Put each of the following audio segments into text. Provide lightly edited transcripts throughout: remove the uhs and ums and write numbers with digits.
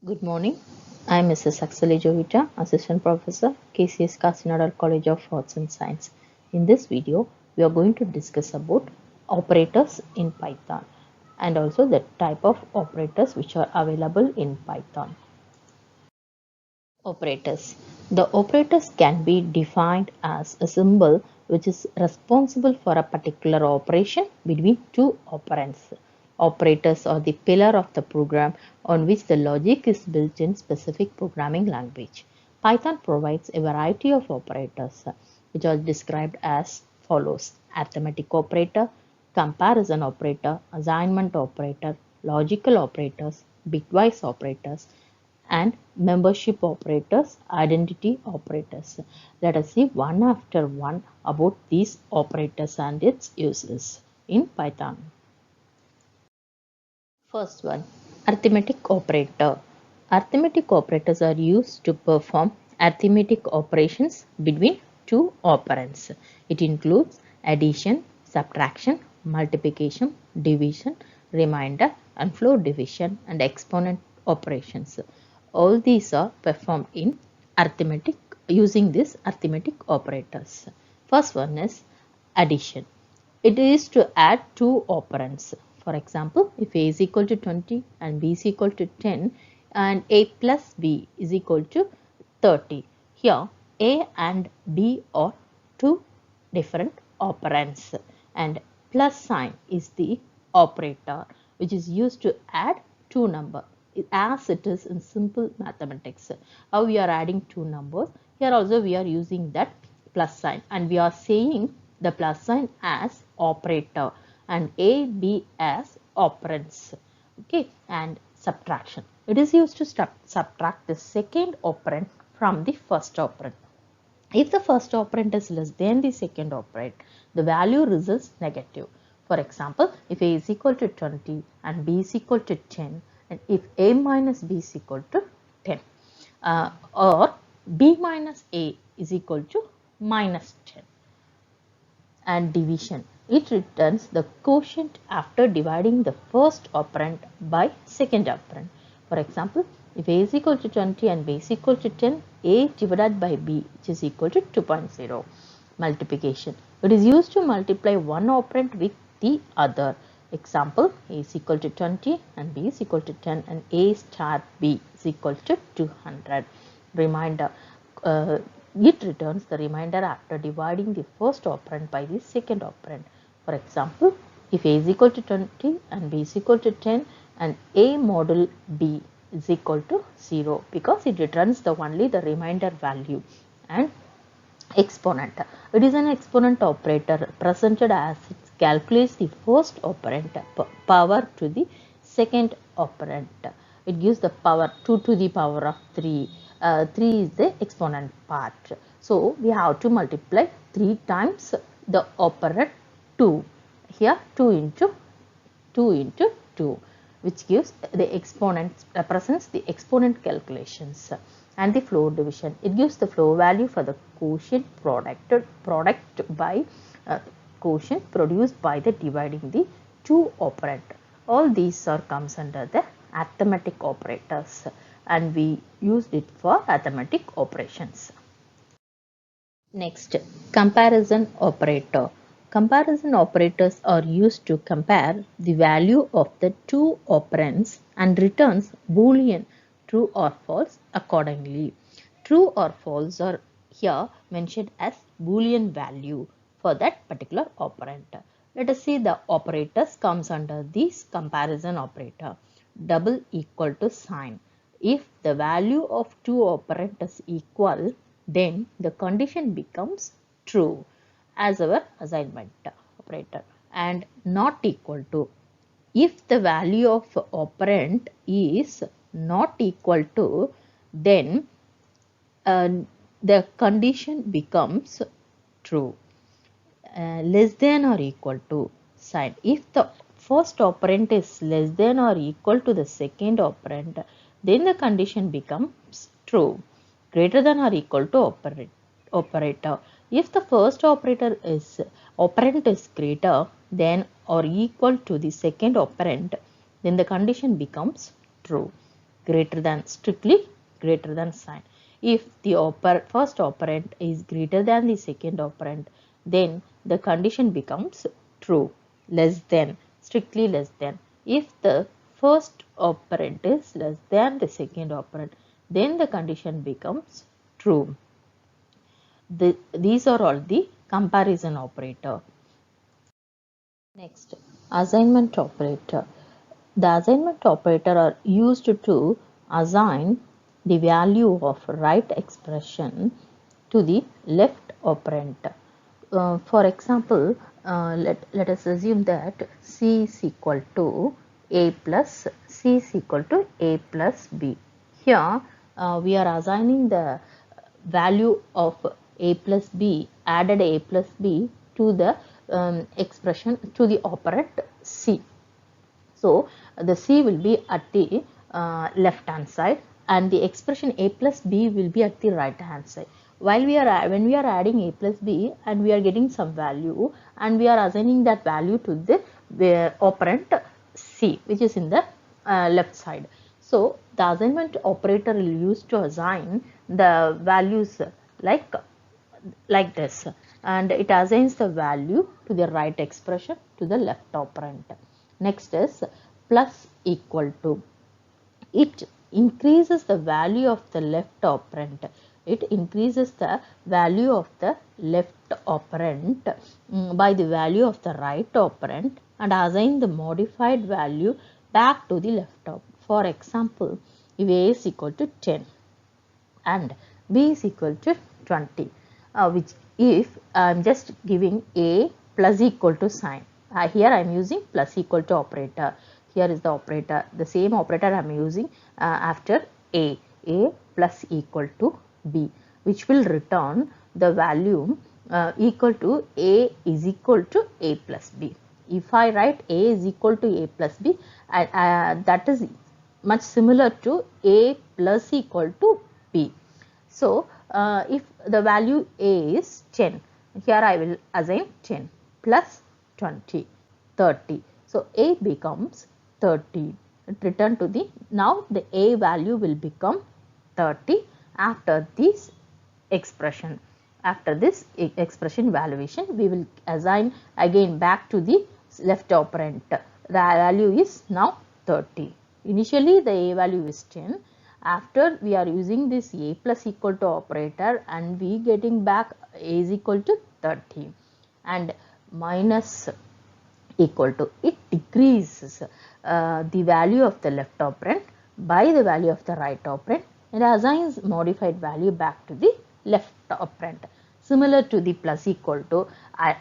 Good morning. I am Mrs. Saxali Jovita, Assistant Professor, KCS Kasinadar College of Arts and Science. In this video, we are going to discuss about operators in Python and also the type of operators which are available in Python. Operators. The operators can be defined as a symbol which is responsible for a particular operation between two operands. Operators are the pillar of the program on which the logic is built in specific programming language. Python provides a variety of operators which are described as follows: arithmetic operator, comparison operator, assignment operator, logical operators, bitwise operators, and membership operators, identity operators. Let us see one after one about these operators and its uses in Python. First one, arithmetic operator. Arithmetic operators are used to perform arithmetic operations between two operands. It includes addition, subtraction, multiplication, division, remainder, and floor division and exponent operations. All these are performed in arithmetic using these arithmetic operators. First one is addition. It is to add two operands. For example, if A is equal to 20 and B is equal to 10 and A plus B is equal to 30. Here A and B are two different operands and plus sign is the operator which is used to add two numbers as it is in simple mathematics. How we are adding two numbers, here also we are using that plus sign and we are saying the plus sign as operator and A, B as operands. Okay, and subtraction. It is used to subtract the second operand from the first operand. If the first operand is less than the second operand, the value results negative. For example, if A is equal to 20 and B is equal to 10, and if A minus B is equal to 10, or B minus A is equal to minus 10. And division. It returns the quotient after dividing the first operand by second operand. For example, if A is equal to 20 and B is equal to 10, A divided by B which is equal to 2.0. Multiplication. It is used to multiply one operand with the other. Example, A is equal to 20 and B is equal to 10 and A star B is equal to 200. Remainder. It returns the remainder after dividing the first operand by the second operand. For example, if A is equal to 20 and B is equal to 10 and A model B is equal to 0 because it returns only the remainder value. And exponent. It is an exponent operator represented as it calculates the first operand power to the second operand. It gives the power 2 to the power of 3. 3 is the exponent part. So we have to multiply 3 times the operand 2. Here 2 into 2 which gives the exponent, represents the exponent calculations. And the floor division. It gives the floor value for the quotient product by quotient produced by the dividing the two operand. All these are comes under the arithmetic operators and we used it for arithmetic operations. Next, comparison operator. Comparison operators are used to compare the value of the two operands and returns Boolean true or false accordingly. True or false are here mentioned as Boolean value for that particular operand. Let us see the operators comes under this comparison operator. Double equal to sign. If the value of two operands is equal, then the condition becomes true as our assignment operator. And not equal to. If the value of operand is not equal to, then the condition becomes true. Less than or equal to sign. If the first operand is less than or equal to the second operand, then the condition becomes true. Greater than or equal to operator. If the first operand is greater than or equal to the second operand, then the condition becomes true. greater than, strictly greater than sign. If the first operand is greater than the second operand, then the condition becomes true. Less than, strictly less than. If the first operand is less than the second operand, then the condition becomes true. These are all the comparison operator. Next, assignment operator. The assignment operator are used to assign the value of right expression to the left operand. For example, let us assume that C is equal to A plus C is equal to A plus B. Here we are assigning the value of A plus B, added A plus B to the expression, to the operand C. So the C will be at the left hand side and the expression A plus B will be at the right hand side. While when we are adding A plus B and we are getting some value and we are assigning that value to the operand C, which is in the left side. So the assignment operator will use to assign the values like this, and it assigns the value to the right expression to the left operand. Next is plus equal to. It increases the value of the left operand. It increases the value of the left operand by the value of the right operand and assign the modified value back to the left operand. For example, if A is equal to 10 and B is equal to 20, which if I am just giving A plus equal to sign. Here I am using plus equal to operator. Here is the operator, the same operator I am using after A plus equal to B, which will return the value equal to A is equal to A plus B. If I write A is equal to A plus B, that is much similar to A plus equal to B. So if the value A is 10, here I will assign 10 plus 20, 30. So A becomes 30. Return to the, now the A value will become 30 after this expression. After this expression evaluation, we will assign again back to the left operand. The value is now 30. Initially the A value is 10. After we are using this A plus equal to operator and we getting back A is equal to 30 and minus equal to, it decreases the value of the left operand by the value of the right operand and assigns modified value back to the left operand. Similar to the plus equal to,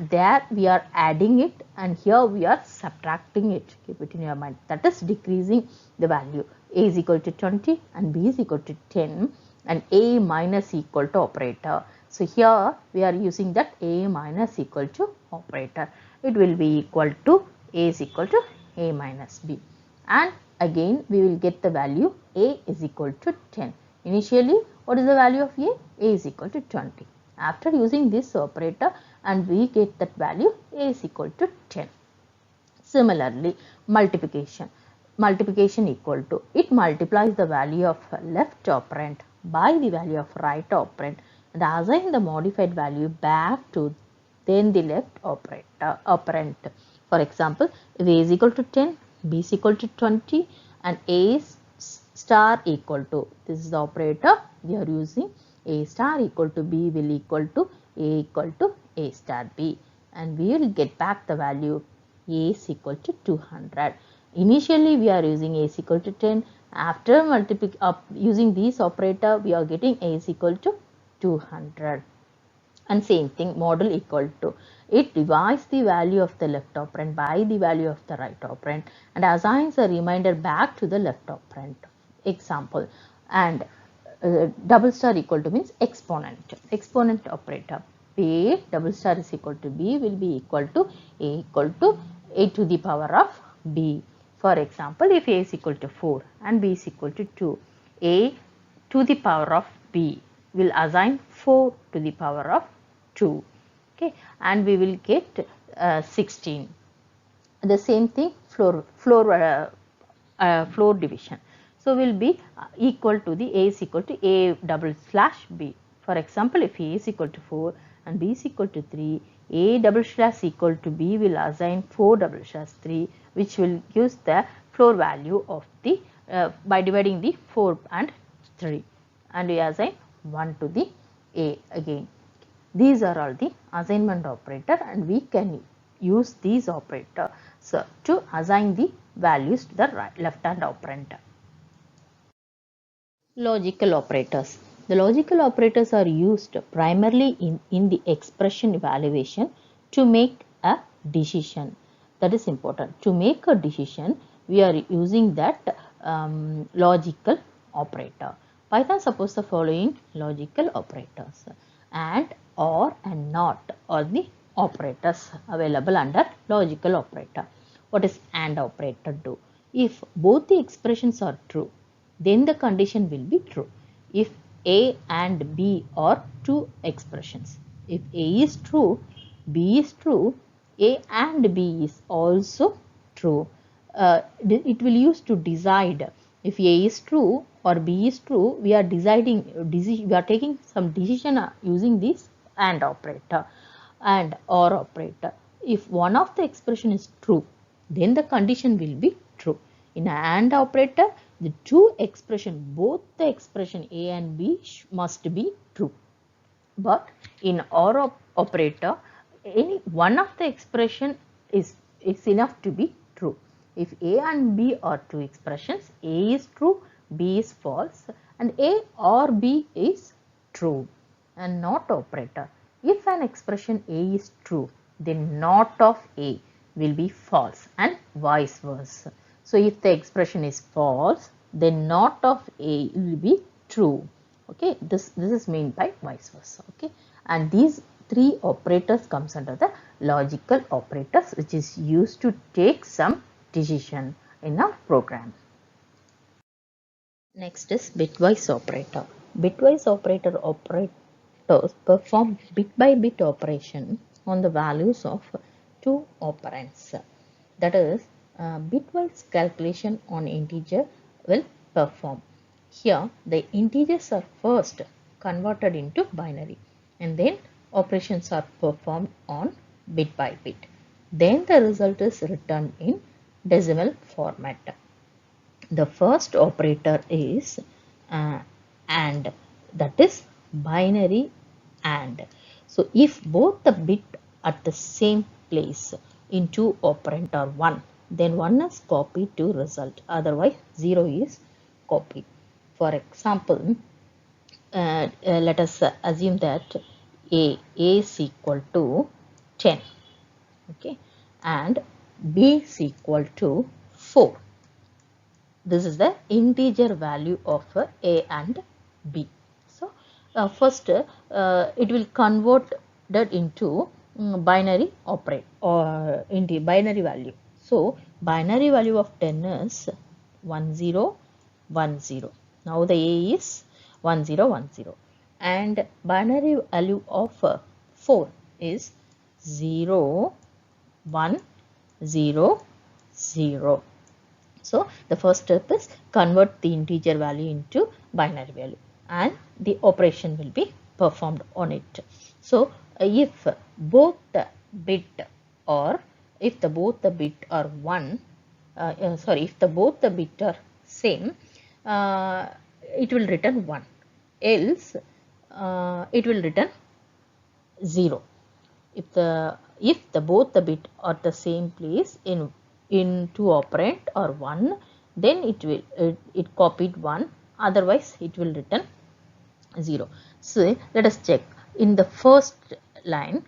there we are adding it and here we are subtracting it. Keep it in your mind. That is decreasing the value. A is equal to 20 and B is equal to 10 and A minus equal to operator. So here we are using that A minus equal to operator. It will be equal to A is equal to A minus B. And again we will get the value A is equal to 10. Initially, what is the value of A? A is equal to 20. After using this operator and we get that value A is equal to 10. Similarly, multiplication. Multiplication equal to, it multiplies the value of left operand by the value of right operand and assign the modified value back to then the left operand. For example, if A is equal to 10, B is equal to 20 and A is star equal to, this is the operator we are using, A star equal to B will equal to A equal to A star B and we will get back the value A is equal to 200. Initially we are using A is equal to 10. After using this operator we are getting A is equal to 200. And same thing, model equal to, it divides the value of the left operand by the value of the right operand and assigns a remainder back to the left operand. Example, and double star equal to means exponent. Exponent operator. A double star is equal to B will be equal to A equal to A to the power of B. For example, if A is equal to 4 and B is equal to 2, A to the power of B will assign 4 to the power of 2. Okay, and we will get 16. The same thing, floor division. So will be equal to the A is equal to A double slash B. For example, if A is equal to 4 and B is equal to 3, A double slash equal to B will assign 4 double slash 3, which will use the floor value of the by dividing the 4 and 3, and we assign 1 to the A again. These are all the assignment operator, and we can use these operators to assign the values to the left hand operand. Logical operators. The logical operators are used primarily in the expression evaluation to make a decision. That is important. To make a decision, we are using that logical operator. Python supports the following logical operators: and, or, and not are the operators available under logical operator. What is AND operator do? If both the expressions are true, then the condition will be true. If A and B are two expressions, if A is true, B is true, A and B is also true. It will use to decide if A is true or B is true. We are we are taking some decision using this AND operator and OR operator. If one of the expression is true, then the condition will be true. In an AND operator, the two expression, both the expression A and B must be true. But in OR operator, any one of the expression is enough to be true. If A and B are two expressions, A is true, B is false, and A or B is true. And NOT operator. If an expression A is true, then NOT of A will be false, and vice versa. So if the expression is false, then NOT of A will be true. Okay, this is meant by vice versa. Okay, and these three operators comes under the logical operators, which is used to take some decision in a program. Next is bitwise operator. Bitwise operator operators perform bit by bit operation on the values of two operands. That is, bitwise calculation on integer will perform. Here the integers are first converted into binary, and then operations are performed on bit by bit. Then the result is written in decimal format. The first operator is AND, that is binary AND. So if both the bit at the same place in two operand are 1, then 1 is copied to result, otherwise 0 is copied. For example, let us assume that A is equal to 10, okay, and B is equal to 4. This is the integer value of A and B. So first it will convert that into binary operate or into binary value. So binary value of 10 is 1010. Now the A is 1010, and binary value of 4 is 0100. So the first step is convert the integer value into binary value, and the operation will be performed on it. So if both the bit or if the both the bit are if the both the bit are same, it will return 1, else it will return 0. If the both the bit are the same place in two operand or 1, then it copied 1, otherwise it will return 0. So let us check. In the first line,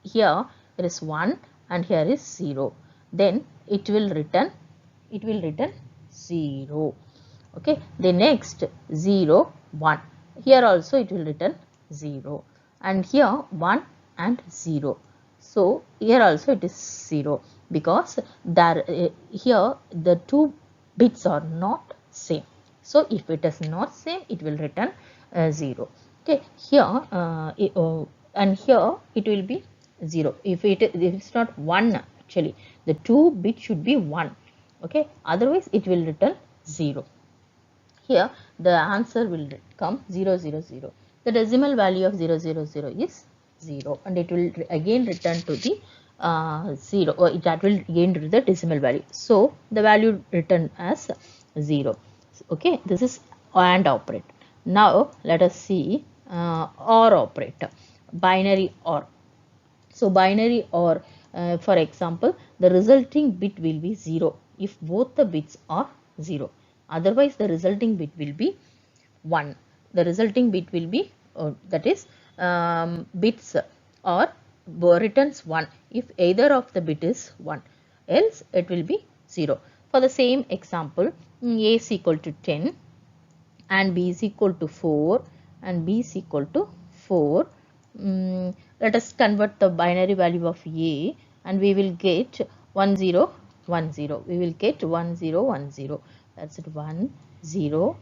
here there is 1 and here is 0, then it will return 0. Okay, the next 0 1, here also it will return 0, and here 1 and 0. So here also it is 0, because there here the two bits are not same. So if it is not same, it will return 0. Okay, here and here it will be 0. If it's not 1, actually the two bits should be 1. Okay, otherwise it will return 0. Here the answer will come 0, 0, 0. The decimal value of 0, 0, 0 is 0, and it will again return to the 0, or that will again to the decimal value. So the value returned as 0. Okay, this is AND operator. Now let us see OR operator, binary OR. So binary OR, for example, the resulting bit will be 0 if both the bits are 0. Otherwise, the resulting bit will be 1. The resulting bit will be, that is, bits or returns 1 if either of the bit is 1. Else, it will be 0. For the same example, A is equal to 10 and B is equal to 4 and B is equal to 4. Let us convert the binary value of A and we will get 1, 0, 1, 0. We will get 1, 0, 1, 0. That's it, 1, 0,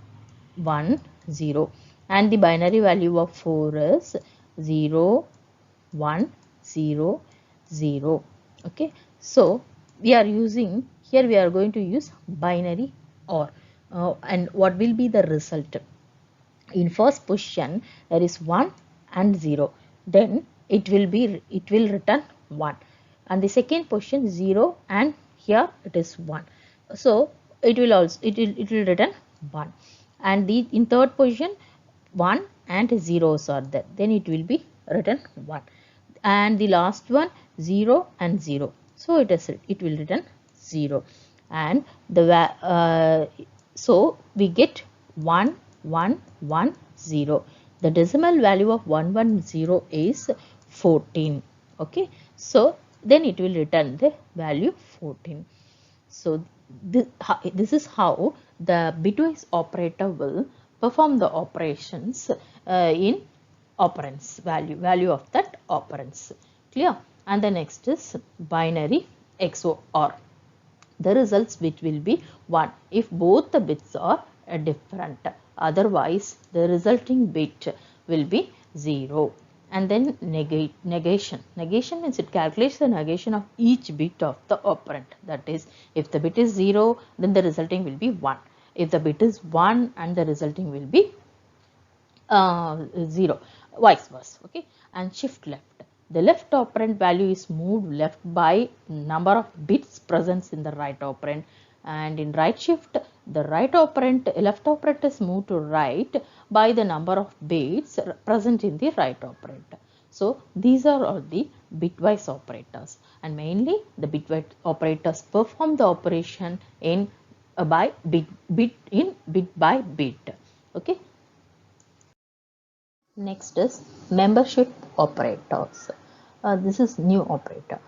1, 0. And the binary value of 4 is 0, 1, 0, 0. Okay. So we are using, here we are going to use binary OR. And what will be the result? In first position there is 1 and 0, then it will return 1, and the second position 0 and here it is 1, so it will return 1, and the in third position 1 and zeros are there, then it will be written 1, and the last one 0 and 0, so it will return 0, and so we get 1, 1, 1, 0. The decimal value of 110 is 14. Okay, so then it will return the value 14. So this is how the bitwise operator will perform the operations in operands, value of that operands. Clear? And the next is binary XOR. The results bit will be 1 if both the bits are different. Otherwise, the resulting bit will be 0. And then negation. Negation means it calculates the negation of each bit of the operand. That is, if the bit is 0, then the resulting will be 1. If the bit is 1 and the resulting will be 0, vice versa. Okay, and shift left. The left operand value is moved left by number of bits present in the right operand, and in right shift the left operand is moved to right by the number of bits present in the right operand. So these are all the bitwise operators, and mainly the bitwise operators perform the operation in by bit by bit. Okay. Next is membership operators. This is new operator.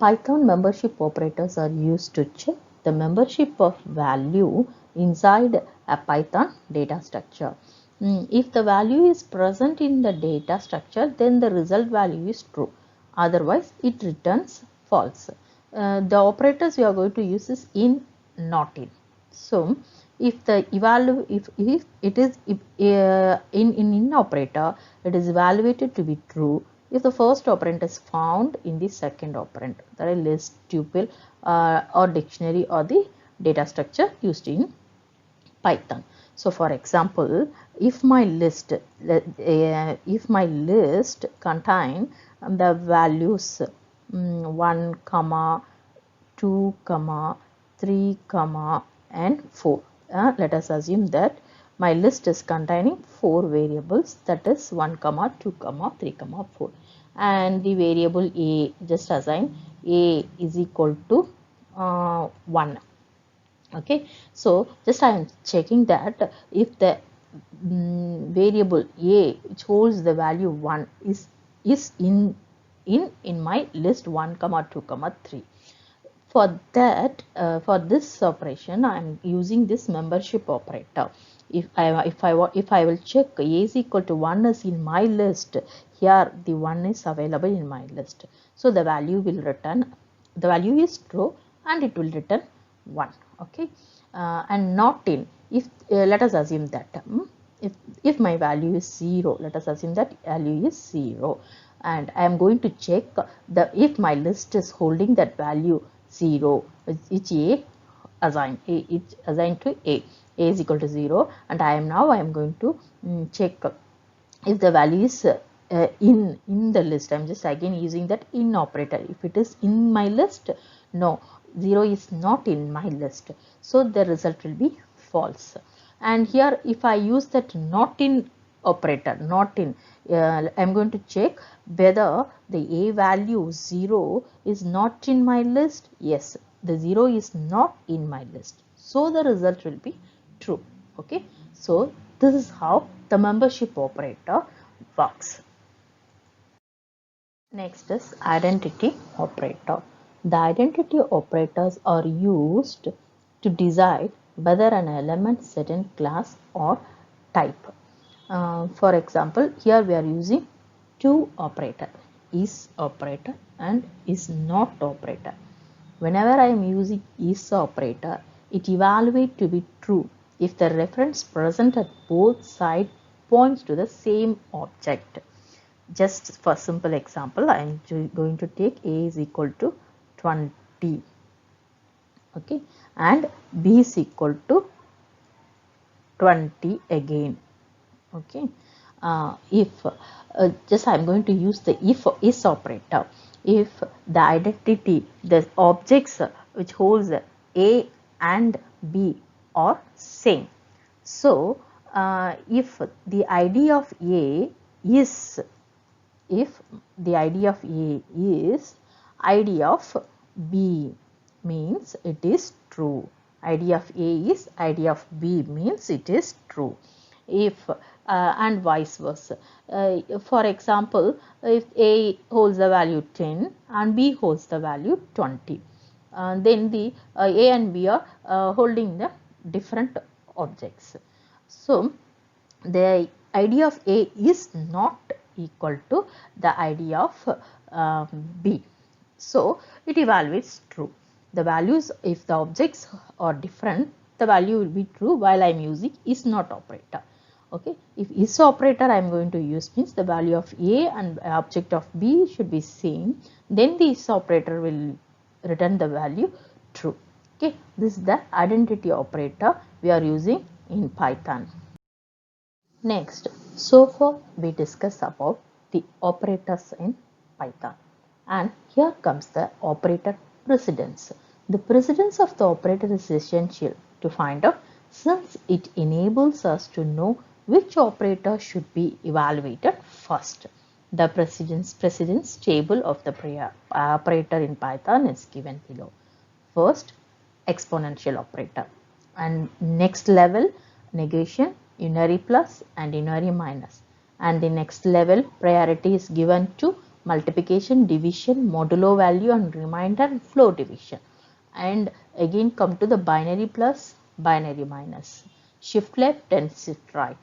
Python membership operators are used to check the membership of value inside a Python data structure. If the value is present in the data structure, then the result value is true. Otherwise, it returns false. The operators we are going to use is in, not in. So if the if it is in operator, it is evaluated to be true if the first operand is found in the second operand, that is list, tuple or dictionary or the data structure used in Python. So for example, if my list contain the values 1, 2, 3, and 4. Let us assume that my list is containing 4 variables, that is 1, 2, 3, 4, and the variable a, just assign a is equal to 1. Okay, so just I am checking that if the variable a which holds the value 1 is in my list 1, 2, 3. For that, for this operation, I am using this membership operator. If I will check a is equal to 1 is in my list, here the 1 is available in my list. So the value will return, the value is true and it will return 1. Okay, and not in, if let us assume that if my value is 0, let us assume that value is 0, and I am going to check the if my list is holding that value 0, which a assigned to a. a is equal to 0, and I am going to check if the value is in the list. I'm just again using that in operator. If it is in my list, no, 0 is not in my list, so the result will be false. And here if I use that not in operator, not in, I'm going to check whether the a value 0 is not in my list. Yes, the 0 is not in my list, so the result will be true. Okay, so this is how the membership operator works. Next is identity operator. The identity operators are used to decide whether an element is in class or type. For example, here we are using two operator, is operator and is not operator. Whenever I am using is operator, it evaluates to be true if the reference present at both sides points to the same object. Just for simple example, I am going to take a is equal to 20, okay, and b is equal to 20 again. Okay, if just I am going to use the if is operator. If the identity, the objects which holds a and b are same, so if the ID of a is, if the ID of a is ID of b, means it is true. ID of a is ID of b, means it is true. If and vice versa. For example, if a holds the value 10 and b holds the value 20, then the a and b are holding the different objects. So the ID of a is not equal to the ID of b. So it evaluates true. The values, if the objects are different, the value will be true while I am using is not operator. Okay, if is operator I am going to use, means the value of a and object of b should be same, then the is operator will return the value true. Okay, this is the identity operator we are using in Python. Next, so far we discussed about the operators in Python, and here comes the operator precedence. The precedence of the operator is essential to find out, since it enables us to know which operator should be evaluated first. The precedence table of the operator in Python is given below. First, exponential operator, and next level negation, unary plus and unary minus, and the next level priority is given to multiplication, division, modulo value and remainder and floor division. And again come to the binary plus, binary minus, shift left and shift right,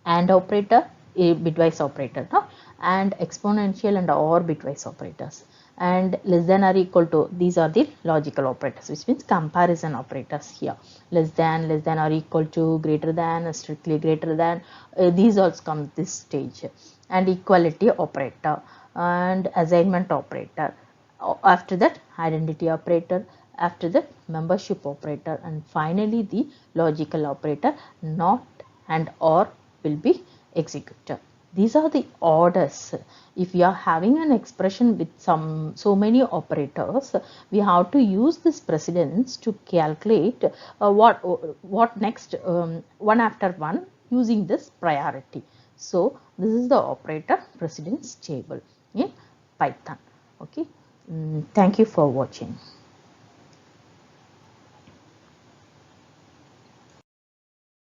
and operator, a bitwise operator, no? And exponential and or bitwise operators, and less than or equal to, these are the logical operators, which means comparison operators here. Less than or equal to, greater than, strictly greater than, these also come this stage, and equality operator and assignment operator. After that, identity operator, after that membership operator, and finally the logical operator, not and or will be executed. These are the orders. If we are having an expression with so many operators, we have to use this precedence to calculate what next, one after one, using this priority. So this is the operator precedence table in Python. Okay. Thank you for watching.